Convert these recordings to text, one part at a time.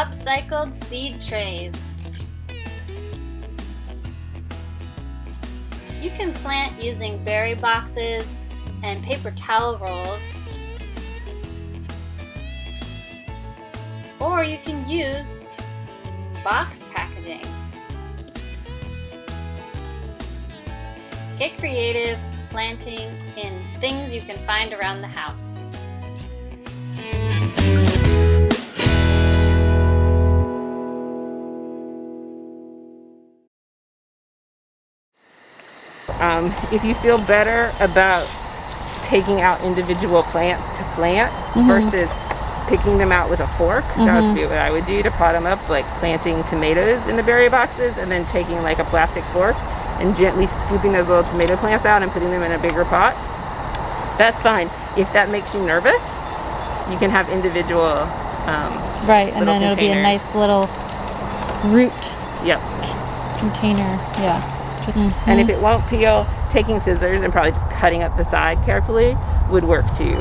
upcycled seed trays. You can plant using berry boxes and paper towel rolls, or you can use box packaging. Get creative planting in things you can find around the house. If you feel better about taking out individual plants to plant versus picking them out with a fork, that would be what I would do to pot them up, like planting tomatoes in the berry boxes and then taking like a plastic fork and gently scooping those little tomato plants out and putting them in a bigger pot. That's fine. If that makes you nervous, you can have individual right, and then it'll be a nice little root container. Yeah. And if it won't peel, taking scissors and probably just cutting up the side carefully would work too.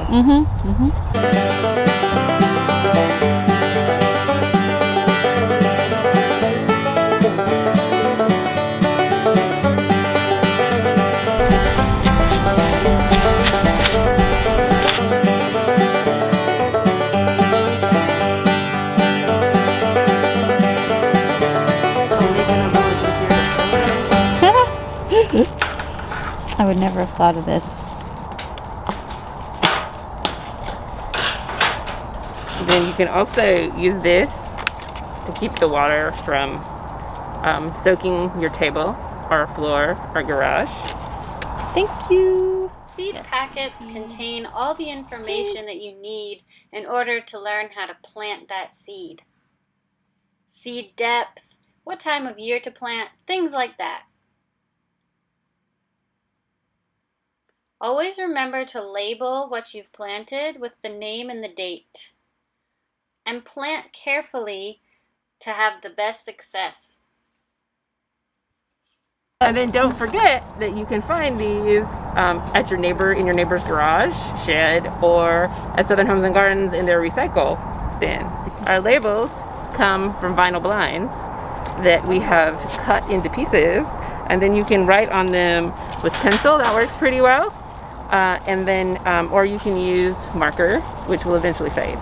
I would never have thought of this. Then you can also use this to keep the water from soaking your table or floor or garage. Thank you. Seed packets contain all the information that you need in order to learn how to plant that seed. Seed depth, what time of year to plant, things like that. Always remember to label what you've planted with the name and the date. And plant carefully to have the best success. And then don't forget that you can find these at in your neighbor's garage, shed, or at Southern Homes and Gardens in their recycle bin. Our labels come from vinyl blinds that we have cut into pieces, and then you can write on them with pencil. That works pretty well. And then, or you can use marker, which will eventually fade.